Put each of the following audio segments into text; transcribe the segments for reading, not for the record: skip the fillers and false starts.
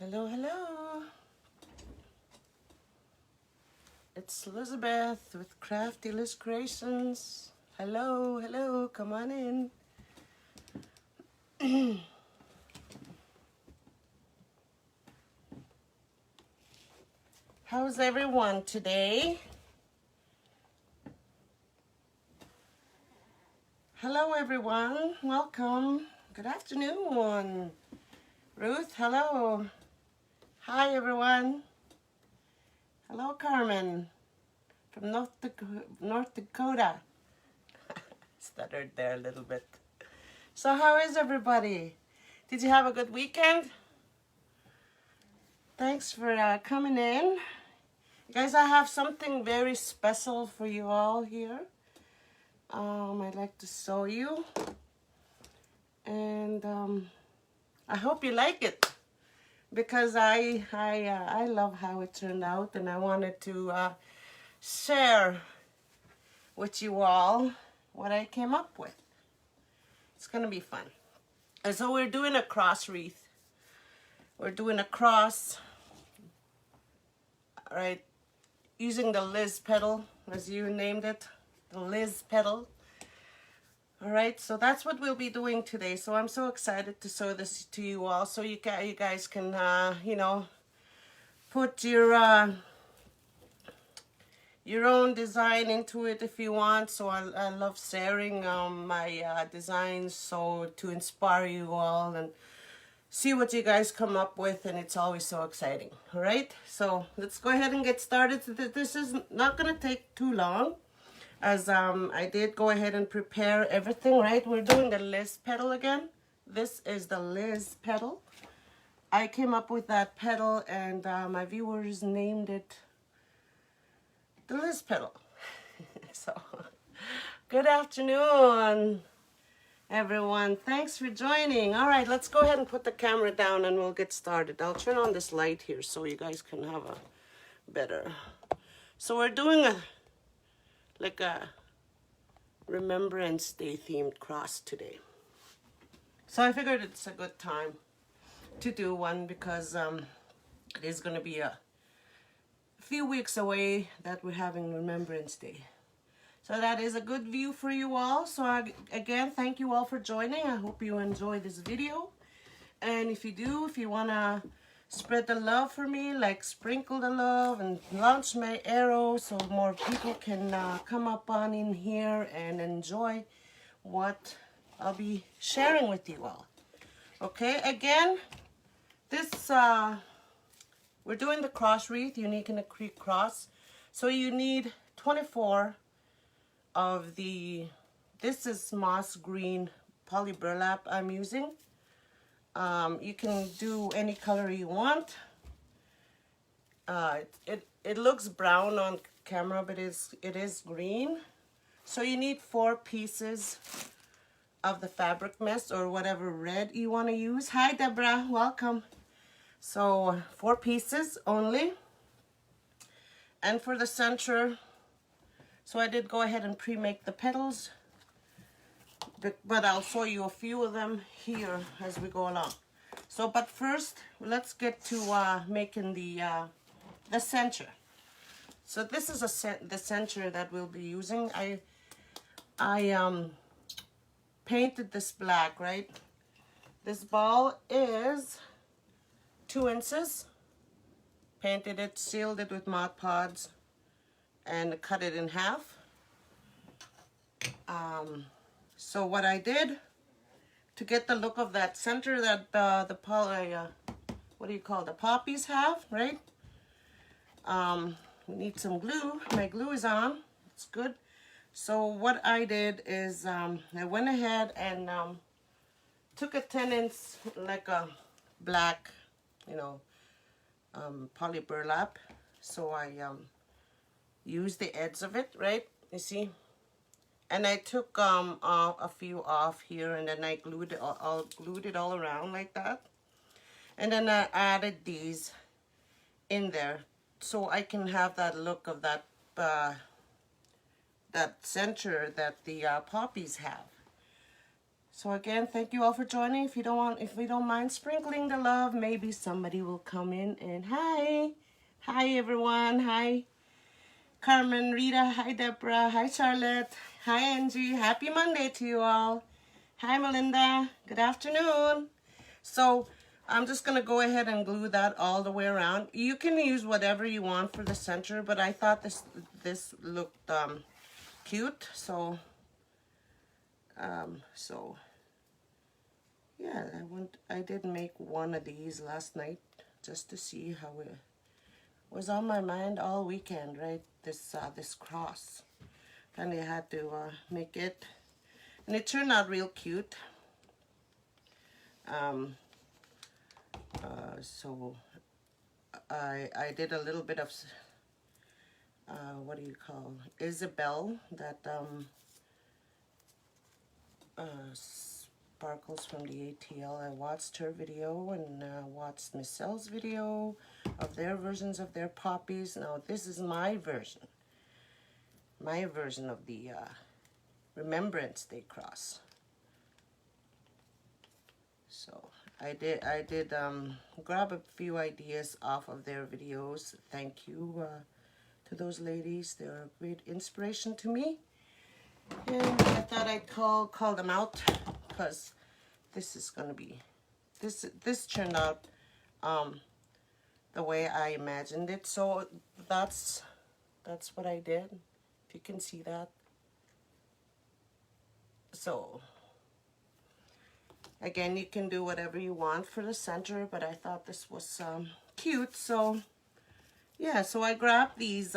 Hello, hello. It's Elizabeth with Crafty CreeAtions. Hello, hello. Come on in. How's everyone today? Hello, everyone. Welcome. Good afternoon. Ruth, hello. Hi, everyone. Hello, Carmen from North Dakota. Stuttered there a little bit. So how is everybody? Did you have a good weekend? Thanks for coming in. Guys, I have something very special for you all here. I'd like to show you. And I hope you like it. Because I love how it turned out, and I wanted to share with you all what I came up with. It's gonna be fun. And so we're doing a cross wreath. We're doing a cross, right, using the Liz petal, as you named it, the Liz petal. All right, so that's what we'll be doing today. So I'm so excited to show this to you all, so you guys can, you know, put your own design into it if you want. So I love sharing my designs, so to inspire you all and see what you guys come up with, and it's always so exciting. All right, so let's go ahead and get started. This is not gonna take too long, as I did go ahead and prepare everything, right? We're doing the Liz petal again. This is the Liz petal. I came up with that petal, and my viewers named it the Liz petal. So, good afternoon, everyone. Thanks for joining. All right, let's go ahead and put the camera down and we'll get started. I'll turn on this light here so you guys can have a better. So we're doing a Remembrance Day themed cross today. So I figured it's a good time to do one because it is going to be a few weeks away that we're having Remembrance Day. So that is a good view for you all. So again, thank you all for joining. I hope you enjoy this video. And if you do, if you want to spread the love for me, like sprinkle the love and launch my arrow so more people can come up on in here and enjoy what I'll be sharing with you all. Okay, again, this we're doing the cross wreath, unique in a Creek cross. So you need 24 of the, this is moss green poly burlap I'm using. You can do any color you want. It looks brown on camera, but it is green. So you need 4 pieces of the fabric mess or whatever red you want to use. Hi Deborah, welcome. So 4 pieces only. And for the center, so I did go ahead and pre-make the petals, but I'll show you a few of them here as we go along. So, but first, let's get to making the center. So this is the center that we'll be using. I painted this black, right? This ball is 2 inches. Painted it, sealed it with Mod Podge, and cut it in half. So what I did to get the look of that center that what do you call the poppies have, right? We need some glue. My glue is on. It's good. So what I did is I went ahead and took a 10-inch like a black, you know, poly burlap. So I used the edge of it, right? You see? And I took a few off here, and then I glued it all around like that. And then I added these in there so I can have that look of that that center that the poppies have. So again, thank you all for joining. If we don't mind sprinkling the love, maybe somebody will come in and hi. Hi everyone. Hi Carmen, Rita, hi Deborah, hi Charlotte, hi Angie. Happy Monday to you all. Hi Melinda. Good afternoon. So I'm just gonna go ahead and glue that all the way around. You can use whatever you want for the center, but I thought this looked cute. So yeah, I did make one of these last night just to see how it was on my mind all weekend, right? This cross. And I had to make it, and it turned out real cute. So I did a little bit of what do you call Isabel, that Sparkles from the ATL. I watched her video and watched Miss L's video of their versions of their poppies. Now this is my version of the Remembrance Day cross. So I did grab a few ideas off of their videos. Thank you to those ladies. They're a great inspiration to me. And I thought I'd call them out because this is gonna be this turned out the way I imagined it. So that's what I did. If you can see that. So again, you can do whatever you want for the center, but I thought this was cute. So yeah, so I grabbed these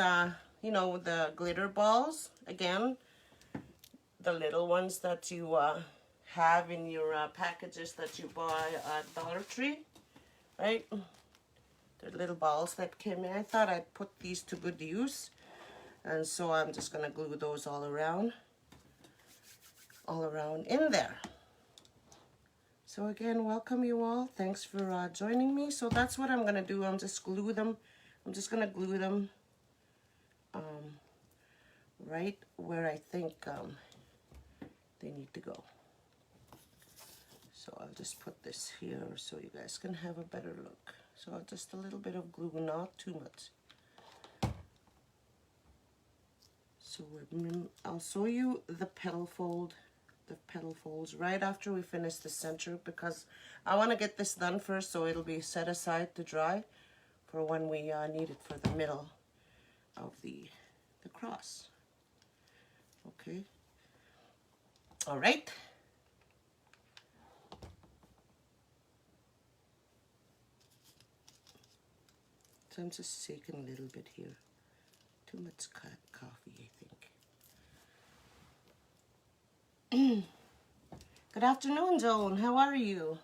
you know, the glitter balls. Again, the little ones that you have in your packages that you buy at Dollar Tree, right? They're little balls that came in. I thought I'd put these to good use, and so I'm just gonna glue those all around in there. So again, welcome you all. Thanks for joining me. So that's what I'm gonna do. I'm just gonna glue them right where I think they need to go. So I'll just put this here so you guys can have a better look. So just a little bit of glue, not too much. So I'll show you the petal folds right after we finish the center, because I want to get this done first so it'll be set aside to dry for when we need it for the middle of the cross. Okay. All right. So I'm just shaking a little bit here. Too much coffee, I think. Good afternoon, Joan. How are you?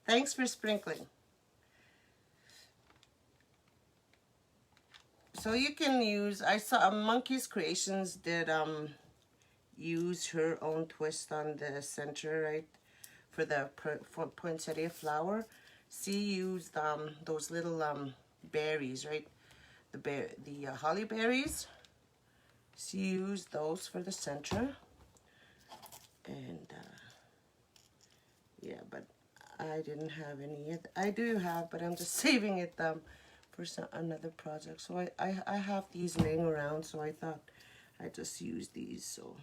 Thanks for sprinkling. So you can use, I saw Monkey's Creations did use her own twist on the center, right? For the poinsettia flower. She used those little berries, right? The holly berries. She used those for the center. And yeah, but I didn't have any yet. I do have, but I'm just saving it for another project. So I have these laying around, so I thought I'd just use these. So,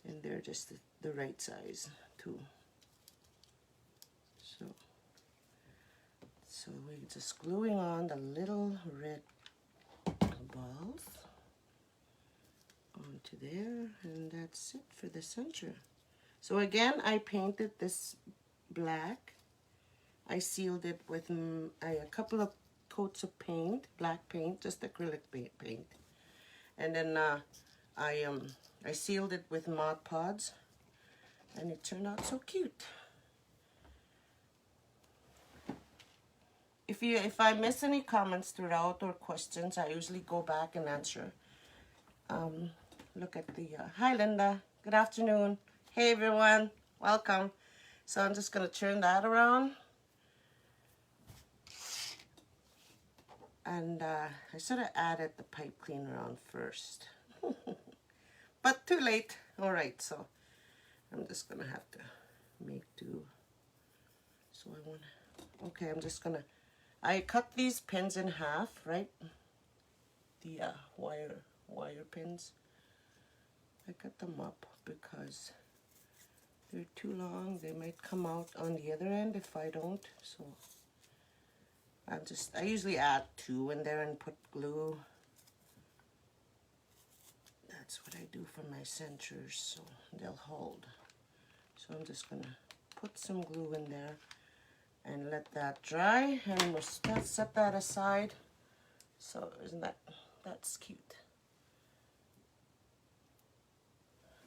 and they're just the right size too. So we're just gluing on the little red balls onto there, and that's it for the center. So again, I painted this black. I sealed it with a couple of coats of paint, black paint, just acrylic paint. And then I sealed it with Mod Podge, and it turned out so cute. If I miss any comments throughout or questions, I usually go back and answer. Look at the hi Linda, good afternoon. Hey everyone, welcome. So I'm just gonna turn that around, and I should have added the pipe cleaner on first, but too late. All right, so I'm just gonna have to make do. So I want, okay, I'm just gonna, I cut these pins in half, right? The wire pins. I cut them up because they're too long. They might come out on the other end if I don't. So I usually add 2 in there and put glue. That's what I do for my centers, so they'll hold. So I'm just gonna put some glue in there and let that dry, and we'll set that aside. So isn't that's cute.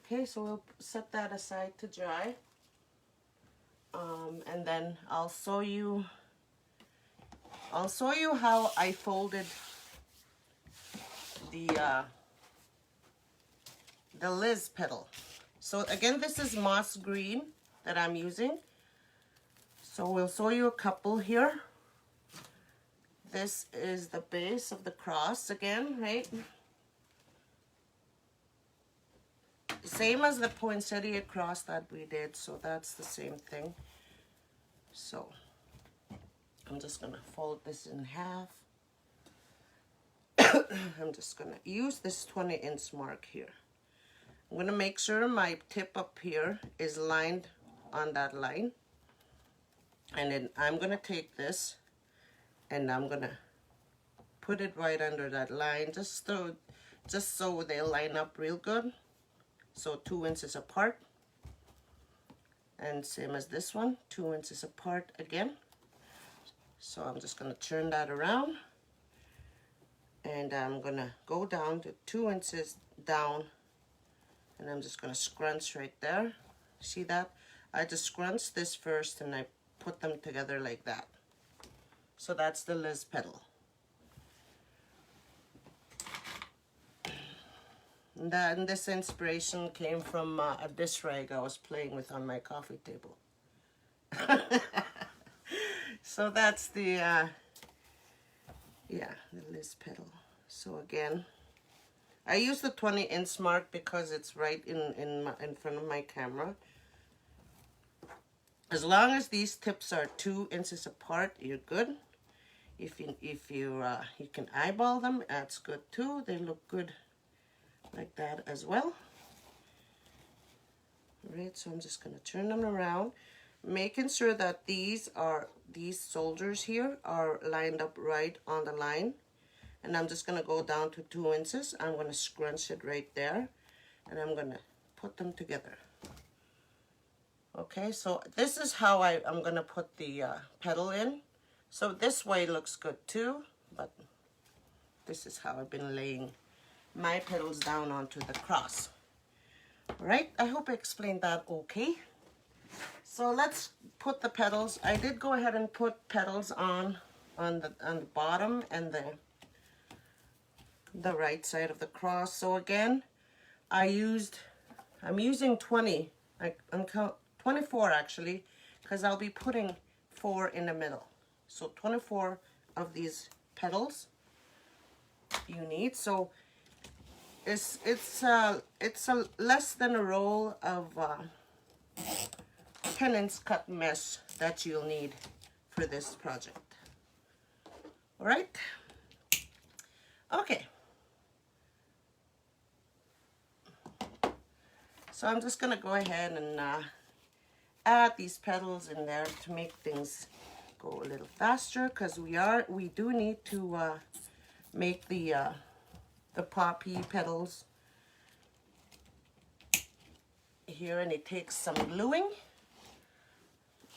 Okay, so we'll set that aside to dry, and then I'll show you how I folded the Liz petal. So again, this is moss green that I'm using. So we'll show you a couple here. This is the base of the cross again, right? Same as the poinsettia cross that we did, so that's the same thing. So I'm just gonna fold this in half. I'm just gonna use this 20-inch mark here. I'm gonna make sure my tip up here is lined on that line. And then I'm gonna take this and I'm gonna put it right under that line, just so they'll line up real good. So 2 inches apart. And same as this one, 2 inches apart again. So I'm just gonna turn that around. And I'm gonna go down to 2 inches down. And I'm just gonna scrunch right there. See that? I just scrunch this first and I put them together like that. So that's the Liz petal. And this inspiration came from a dish rag I was playing with on my coffee table. So that's the Liz petal. So again, I use the 20-inch mark because it's right in front of my camera. As long as these tips are 2 inches apart, you're good. If you can eyeball them, that's good too. They look good like that as well. All right, so I'm just gonna turn them around, making sure that these soldiers here are lined up right on the line. And I'm just gonna go down to 2 inches. I'm gonna scrunch it right there, and I'm gonna put them together. Okay, so this is how I'm gonna put the petal in. So this way looks good too, but this is how I've been laying my petals down onto the cross. All right, I hope I explained that okay. So let's put the petals. I did go ahead and put petals on the bottom and the right side of the cross. So again, I'm using 20. I'm 24 actually, because I'll be putting 4 in the middle. So 24 of these petals you need. So it's less than a roll of 10-inch cut mesh that you'll need for this project. All right. Okay. So I'm just gonna go ahead and add these petals in there to make things go a little faster, because we do need to make the poppy petals here, and it takes some gluing.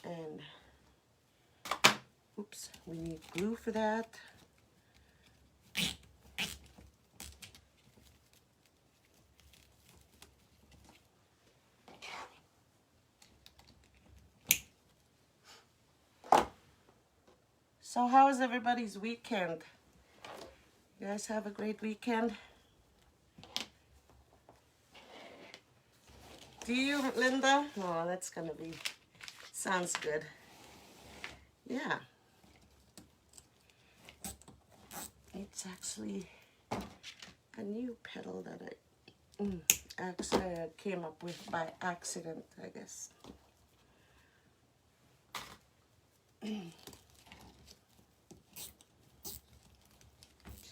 And oops, we need glue for that. So how was everybody's weekend? You guys have a great weekend? Do you, Linda? Oh, that's gonna be, sounds good. Yeah. It's actually a new petal that actually I came up with by accident, I guess.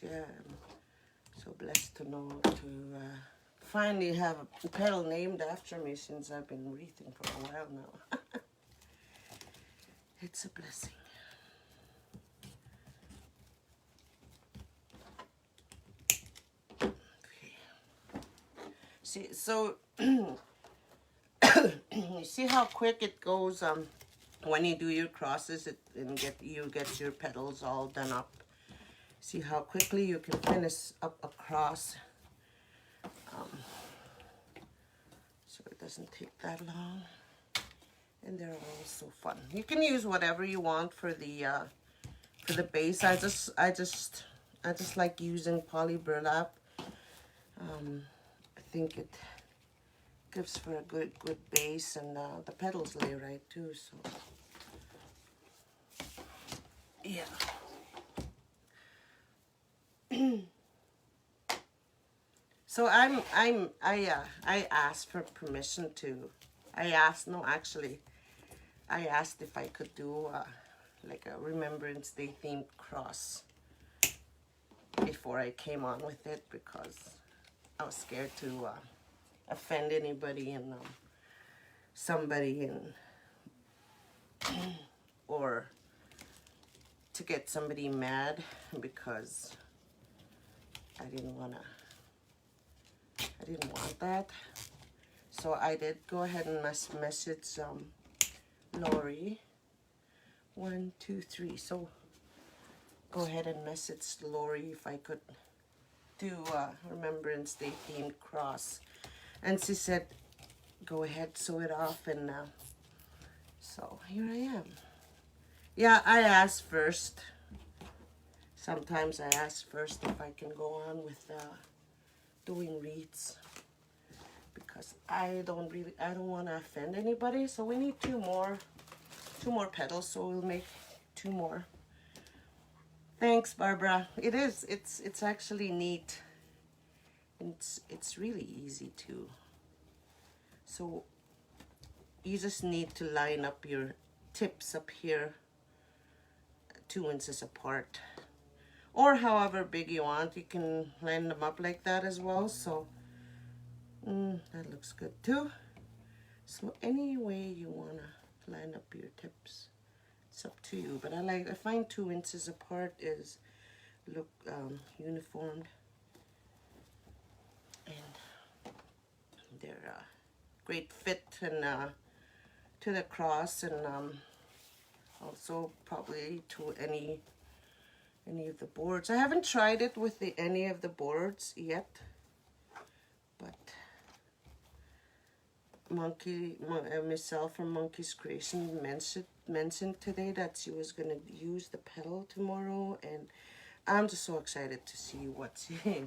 Yeah, I'm so blessed to know to finally have a petal named after me since I've been wreathing for a while now. It's a blessing. Okay. See, so you see how quick it goes when you do your crosses and you get your petals all done up. See how quickly you can finish up a cross. So it doesn't take that long. And they're all so fun. You can use whatever you want for the base. I just like using poly burlap. I think it gives for a good base, and the petals lay right too. So yeah. So I asked for permission to. I asked if I could do like a Remembrance Day themed cross before I came on with it, because I was scared to offend anybody and somebody and or to get somebody mad, because I didn't want that. So I did go ahead and message Lori. 1, 2, 3. So go ahead and message Lori if I could do a Remembrance Day themed cross, and she said go ahead, sew it off, and so here I am. Yeah, I asked first. Sometimes I ask first if I can go on with doing wreaths, because I don't want to offend anybody. So we need two more petals, so we'll make 2 more. Thanks, Barbara. It's actually neat. It's really easy too. So you just need to line up your tips up here 2 inches apart, or however big you want. You can line them up like that as well. So that looks good too. So any way you want to line up your tips, it's up to you. But I find 2 inches apart is look uniformed, and they're great fit and to the cross, and also probably to any of the boards. I haven't tried it with any of the boards yet, but myself from Monkey's Creation mentioned today that she was gonna use the petal tomorrow, and I'm just so excited to see what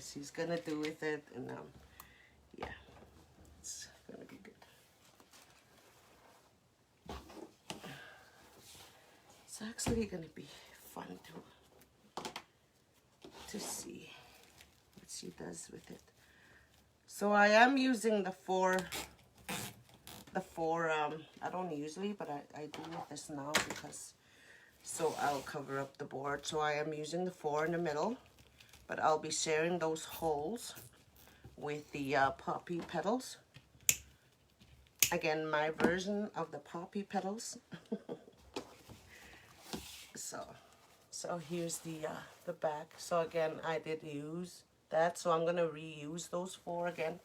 she's gonna do with it, and yeah, it's gonna be good. It's actually gonna be fun to see what she does with it. So I am using the four, I don't usually, but I do with this now, because so I'll cover up the board. So I am using the 4 in the middle, but I'll be sharing those holes with the poppy petals. Again, my version of the poppy petals. So here's the back. So again, I did use that, so I'm gonna reuse those 4 again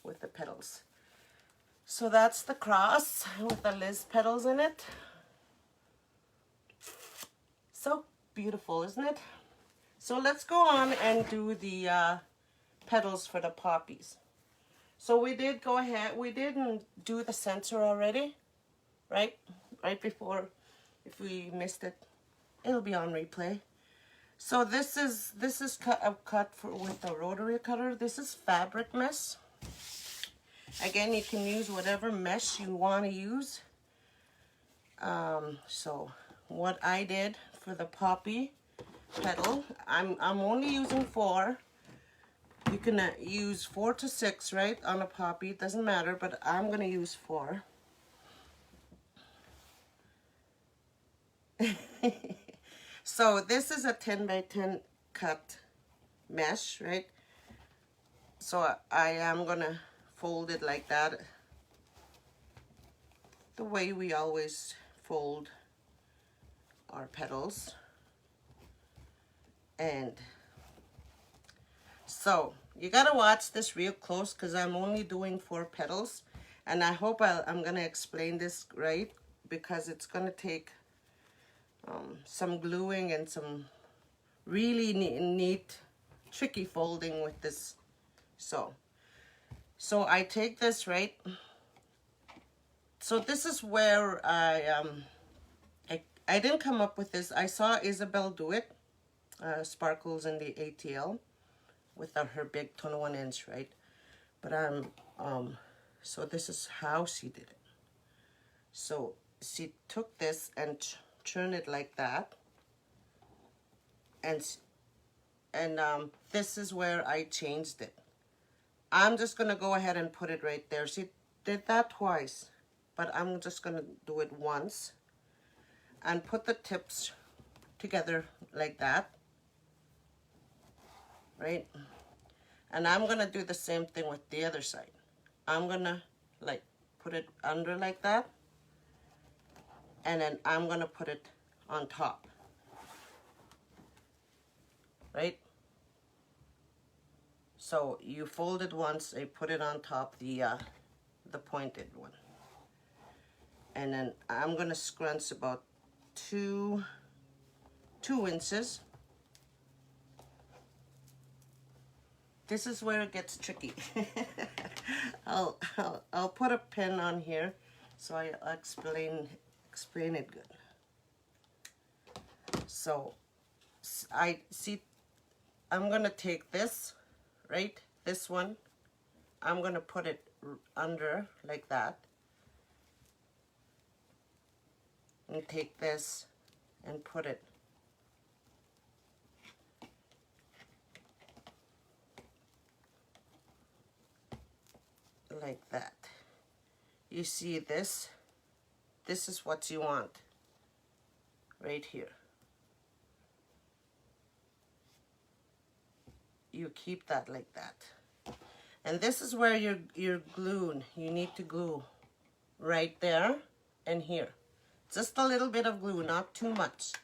with the petals. So that's the cross with the Liz petals in it. So beautiful, isn't it? So let's go on and do the petals for the poppies. So we did go ahead, we didn't do the center already, right? Right before, if we missed it, it'll be on replay. So this is cut with a rotary cutter. This is fabric mesh. Again, you can use whatever mesh you want to use. So what I did for the poppy petal, I'm only using 4. You can use 4 to 6, right, on a poppy. It doesn't matter, but I'm going to use 4. So this is a 10 by 10 cut mesh, right? So I am going to fold it like that, the way we always fold our petals. And so you gotta watch this real close because I'm only doing 4 petals, and I hope I'm gonna explain this right, because it's gonna take some gluing and some really neat tricky folding with this. So I take this, right? So this is where I didn't come up with this. I saw Isabel do it, Sparkles in the ATL, with her big 21 inch, right? But so this is how she did it. So she took this and turned it like that, and this is where I changed it. I'm just gonna go ahead and put it right there. She did that twice, but I'm just gonna do it once and put the tips together like that, right? And I'm gonna do the same thing with the other side. I'm gonna like put it under like that, and then I'm gonna put it on top, right? So you fold it once, I put it on top, the pointed one, and then I'm gonna scrunch about two inches. This is where it gets tricky. I'll put a pin on here so I'll explain it good. So I'm gonna take this, right? This one, I'm gonna put it under like that, and take this and put it like that. You see this? This is what you want right here. You keep that like that. And this is where you're gluing. You need to glue right there and here. Just a little bit of glue, not too much.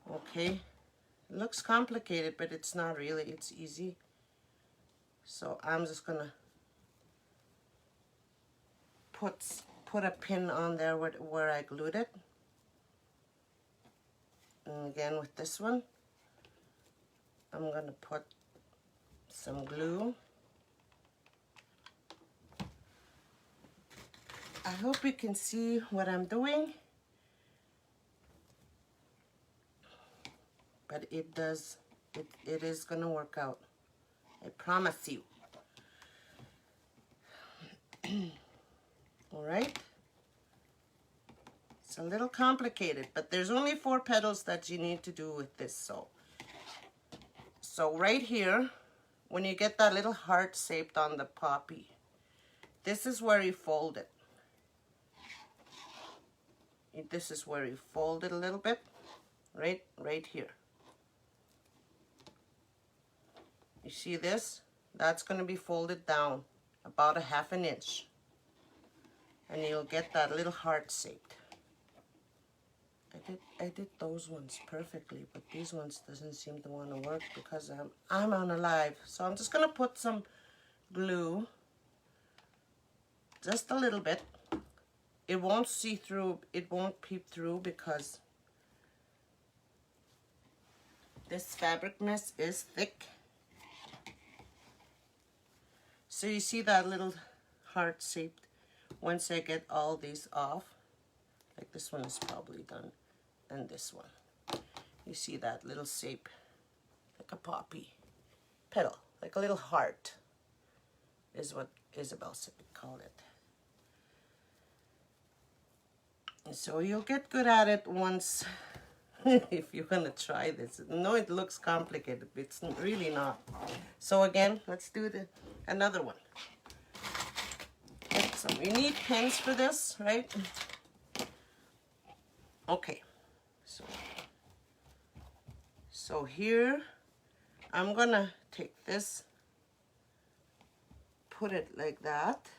Okay, it looks complicated, but it's not really, it's easy. So I'm just gonna put a pin on there where I glued it. And again with this one, I'm gonna put some glue. I hope you can see what I'm doing. But it is gonna work out. I promise you. All right. It's a little complicated, but there's only 4 petals that you need to do with this. So right here, when you get that little heart shaped on the poppy, this is where you fold it. This is where you fold it a little bit, right here. You see this? That's going to be folded down about a 1/2 inch. And you'll get that little heart shaped. I did those ones perfectly, but these ones doesn't seem to want to work because I'm on a live. So I'm just going to put some glue, just a little bit. It won't see through, it won't peep through because this fabric mess is thick. So you see that little heart shaped. Once I get all these off, like this one is probably done, and this one, you see that little shape, like a poppy petal, like a little heart, is what Isabel called it. And so you'll get good at it once if you want to try this. No, it looks complicated, but it's really not. So again, let's do another one. Get some. You need pens for this, right? Okay. So here, I'm gonna take this, put it like that,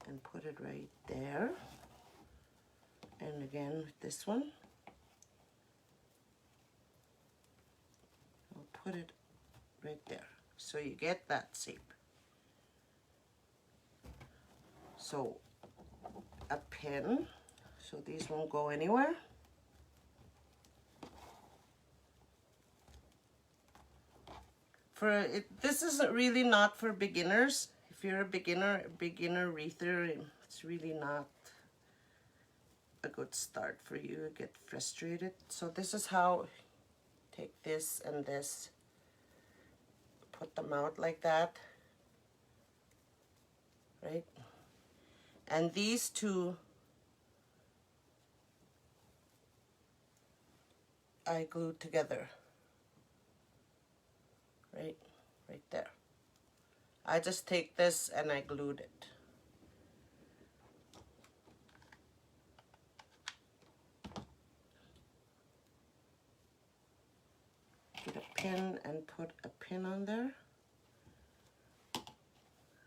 and put it right there. And again with this one, I'll put it right there. So you get that shape. So a pin, so these won't go anywhere. This is really not for beginners. If you're a beginner wreather, it's really not a good start for you. You get frustrated. So this is how, take this and this, put them out like that, right? And these two, I glued together, right there. I just take this and I glued it. Get a pin and put a pin on there.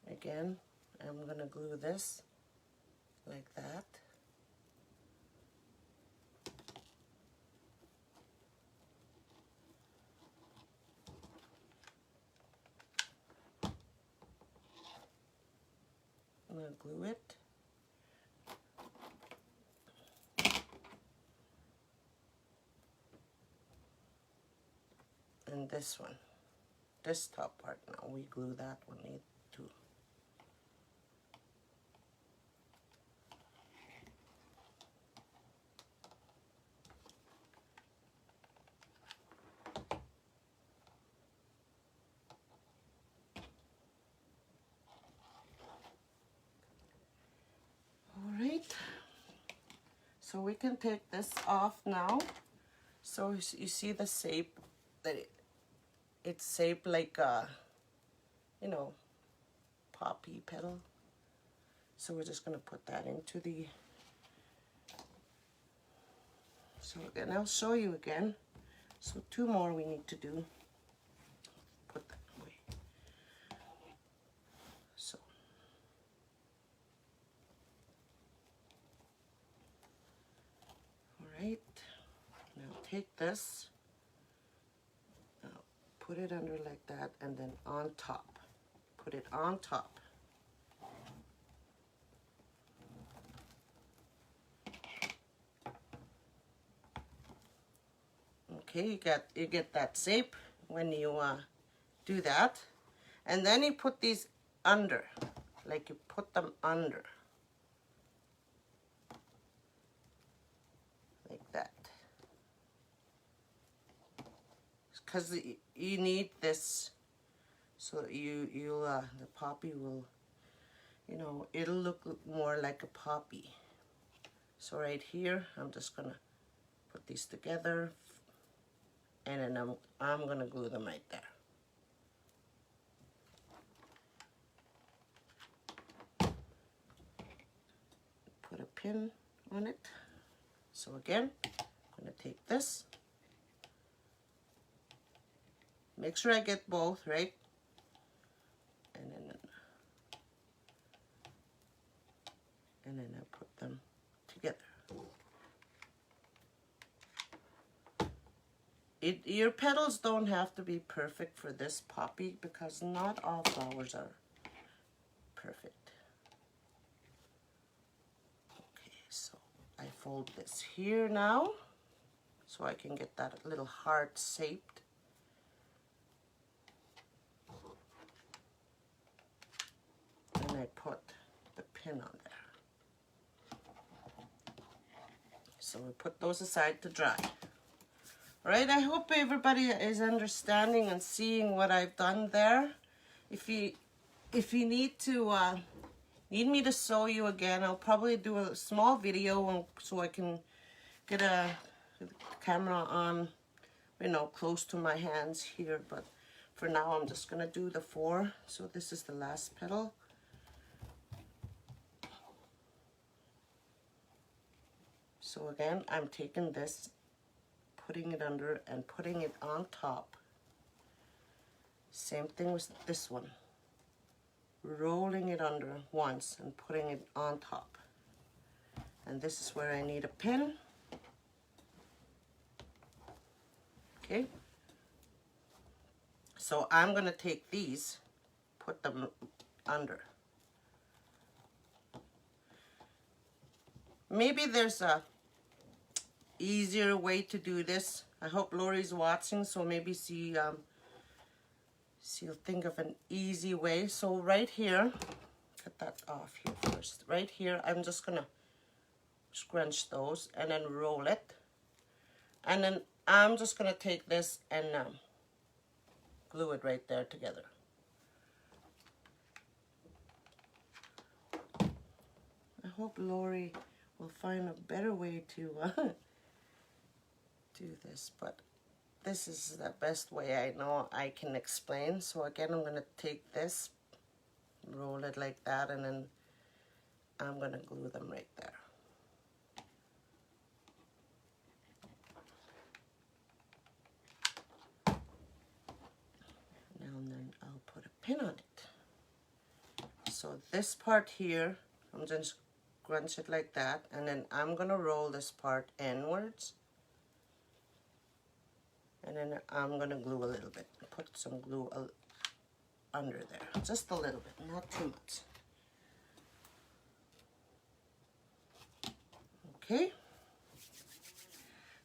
Again, I'm gonna glue this like that. I'm gonna glue it. And this one, this top part now, we glue that one in too. Alright, so we can take this off now. So you see the shape that it's shaped like a, you know, poppy petal. So we're just gonna put that into the, so again, I'll show you again. So two more we need to do. Put that away. So. Alright, now take this, now put it under like that, and then on top. Put it on top. Okay, you get that shape when you do that. And then you put these under, like you put them under. Like that. Because you need this, so the poppy will, you know, it'll look more like a poppy. So right here, I'm just gonna put these together, and then I'm gonna glue them right there. Put a pin on it. So again, I'm gonna take this. Make sure I get both, right? And then I put them together. Your petals don't have to be perfect for this poppy, because not all flowers are perfect. Okay, so I fold this here now, so I can get that little heart shaped. And I put the pin on there. So we put those aside to dry. All right, I hope everybody is understanding and seeing what I've done there. If you need to need me to show you again, I'll probably do a small video so I can get a camera on, you know, close to my hands here. But for now, I'm just gonna do the 4. So this is the last petal. So again, I'm taking this, putting it under and putting it on top. Same thing with this one. Rolling it under once and putting it on top. And this is where I need a pin. Okay. So I'm gonna take these, put them under. Maybe there's a easier way to do this. I hope Lori's watching, so maybe she'll think of an easy way. So right here, cut that off here first. Right here, I'm just gonna scrunch those and then roll it. And then I'm just gonna take this and glue it right there together. I hope Lori will find a better way to do this, but this is the best way I know I can explain. So again, I'm gonna take this, roll it like that, and then I'm gonna glue them right there. Now and then I'll put a pin on it. So this part here, I'm just scrunch it like that, and then I'm gonna roll this part inwards. And then I'm gonna glue a little bit. Put some glue under there, just a little bit, not too much. Okay.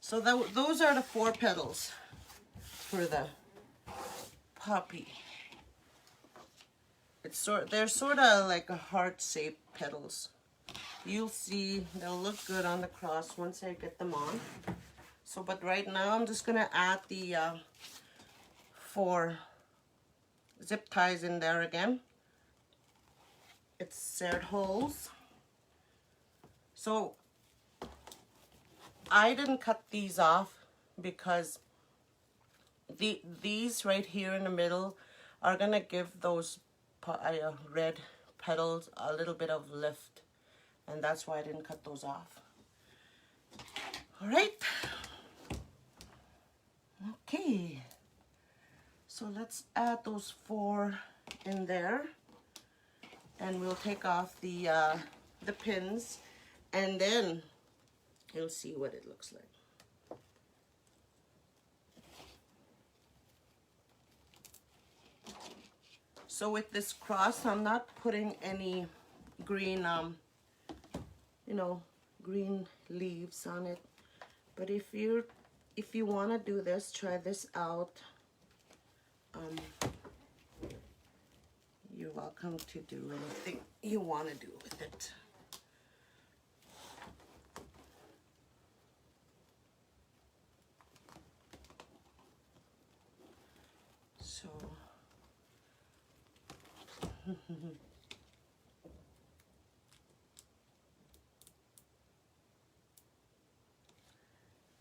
So those are the 4 petals for the poppy. They're sort of like a heart-shaped petals. You'll see they'll look good on the cross once I get them on. So, but right now I'm just gonna add the 4 zip ties in there again. It's serred holes. So I didn't cut these off because these right here in the middle are gonna give those red petals a little bit of lift, and that's why I didn't cut those off. All right. Okay, so let's add those 4 in there, and we'll take off the pins, and then you'll see what it looks like. So with this cross, I'm not putting any green, you know, green leaves on it, but if you want to do this, try this out. You're welcome to do anything you want to do with it. So,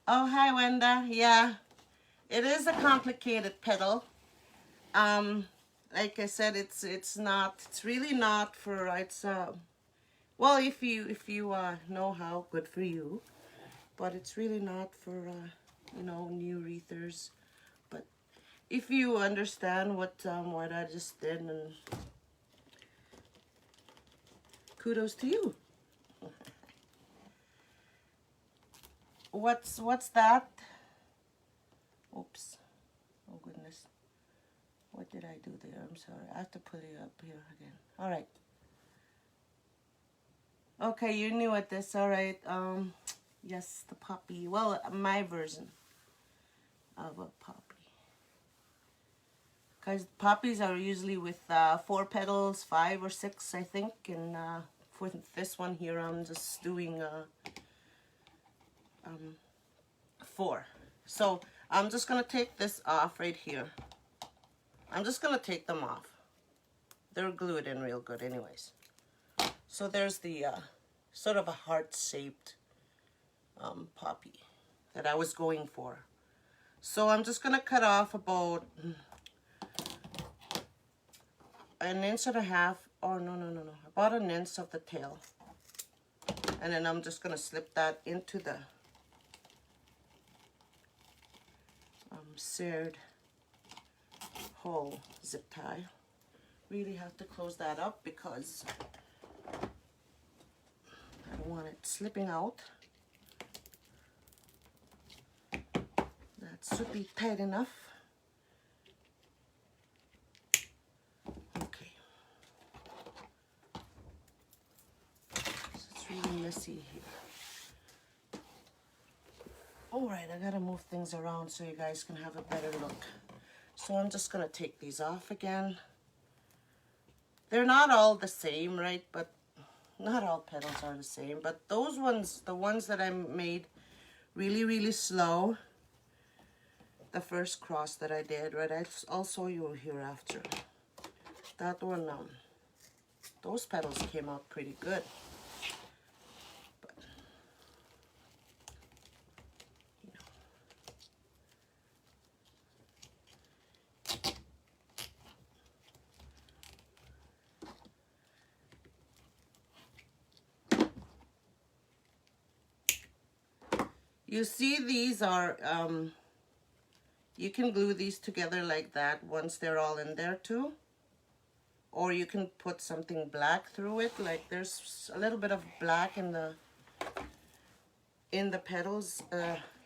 oh, hi, Wenda. Yeah, it is a complicated petal. Like I said, it's really not for, well, if you know how, good for you. But it's really not for, you know, new wreathers. But if you understand what I just did, and kudos to you. What's that? Oops. Oh goodness. What did I do there? I'm sorry. I have to put it up here again. All right. Okay, you're new at this. All right. Yes, the poppy. Well, my version of a poppy. Because poppies are usually with 4 petals, 5 or 6, I think. And for this one here, I'm just doing 4. So I'm just going to take this off right here. I'm just going to take them off. They're glued in real good anyways. So there's the sort of a heart-shaped poppy that I was going for. So I'm just gonna cut off about 1.5 inches, or no, about 1 inch of the tail. And then I'm just gonna slip that into the seared whole zip tie. Really have to close that up because I don't want it slipping out. That should be tight enough. Okay. So it's really messy here. Alright, I gotta move things around so you guys can have a better look. So I'm just gonna take these off again. They're not all the same, right? But not all petals are the same. But those ones, the ones that I made really, really slow, the first cross that I did, right? I'll show you hereafter. That one, those petals came out pretty good. But, you know. You see, these are, you can glue these together like that once they're all in there too. Or you can put something black through it, like there's a little bit of black in the petals,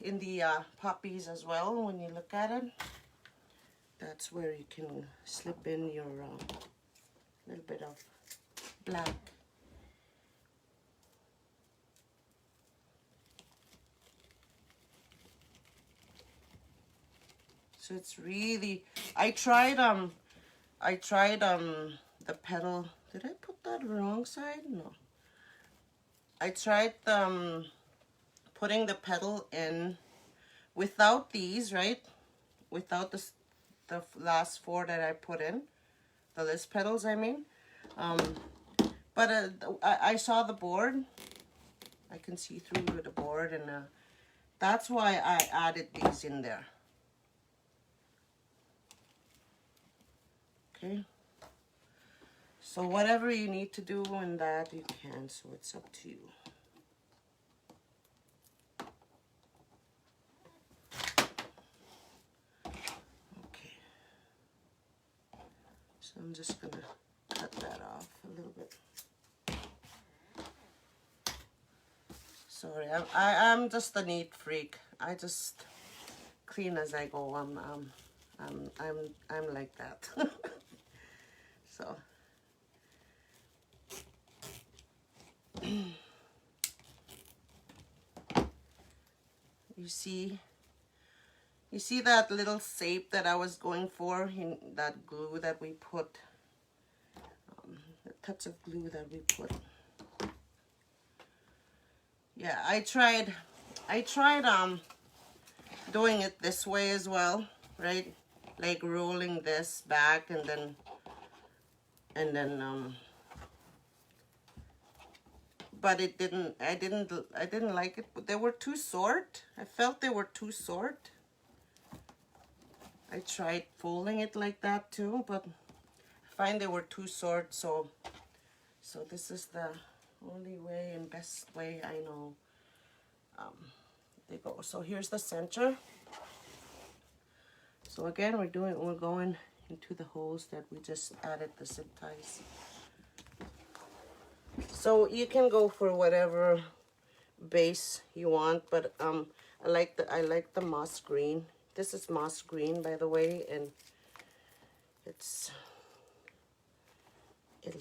in the poppies as well. When you look at it, that's where you can slip in your little bit of black. So it's really, I tried the petal. Did I put that wrong side? No. I tried putting the petal in without these, right? Without the last 4 that I put in, the list petals, I mean. But I saw the board. I can see through the board, and that's why I added these in there. Okay. So whatever you need to do in that, you can. So it's up to you. Okay. So I'm just gonna cut that off a little bit. Sorry, I'm just a neat freak. I just clean as I go. I'm like that. So. You see that little shape that I was going for in that glue that we put, the touch of glue that we put. Yeah, I tried doing it this way as well, right? Like rolling this back and then but it didn't, I didn't like it. They were too short. I felt they were too short. I tried folding it like that too, but I find they were too short, so this is the only way and best way I know they go. So here's the center. So again, we're going into the holes that we just added the zip ties. So you can go for whatever base you want, but I like the moss green. This is moss green, by the way, and it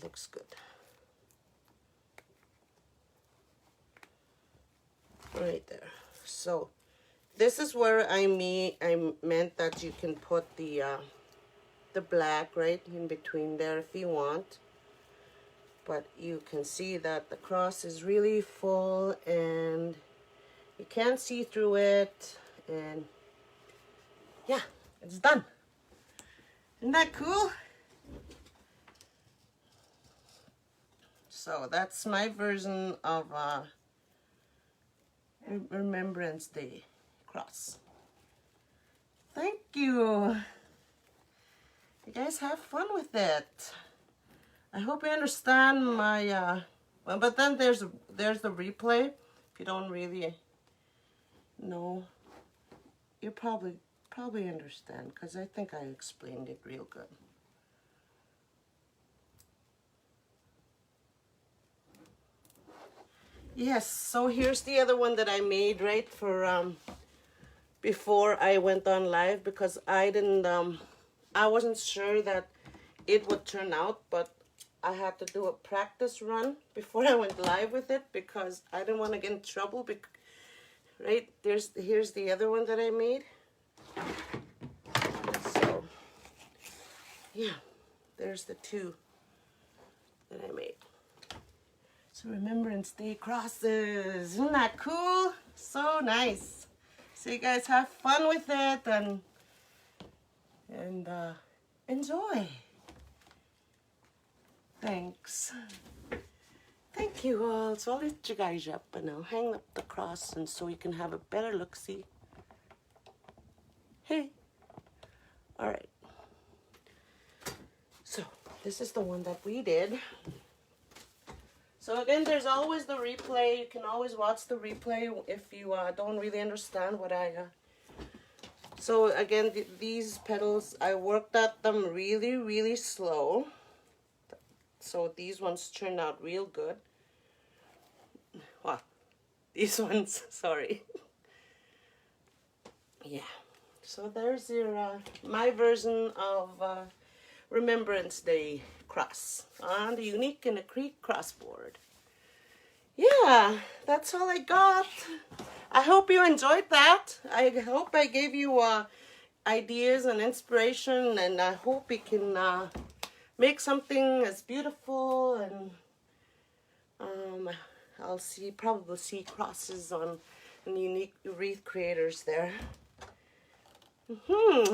looks good. Right there. So this is where I meant that you can put the black right in between there if you want. But you can see that the cross is really full and you can't see through it, and yeah, it's done. Isn't that cool? So that's my version of Remembrance Day cross. Thank you. You guys have fun with it. I hope you understand my well, but then there's the replay. If you don't really know, you probably understand, because I think I explained it real good. Yes, so here's the other one that I made right for before I went on live, because I wasn't sure that it would turn out, but I had to do a practice run before I went live with it, because I didn't want to get in trouble. Right, here's the other one that I made. So yeah, there's the two that I made. So Remembrance Day crosses. Isn't that cool? So nice. So you guys have fun with it and enjoy. Thanks. Thank you all. So I'll lift you guys up and I'll hang up the cross, and so you can have a better look-see. Hey. All right. So this is the one that we did. So again, there's always the replay. You can always watch the replay if you don't really understand what I... So again, these petals, I worked at them really, really slow. So these ones turned out real good. Well, these ones, sorry. Yeah. So there's your my version of Remembrance Day cross on the Unique and the Creek crossboard. Yeah, that's all I got. I hope you enjoyed that. I hope I gave you ideas and inspiration, and I hope you can make something as beautiful, and I'll probably see crosses on the Unique Wreath creators there.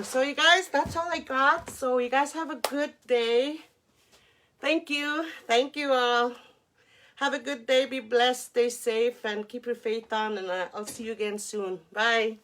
So you guys, that's all I got. So you guys have a good day. Thank you all. Have a good day, be blessed, stay safe, and keep your faith on, and I'll see you again soon. Bye.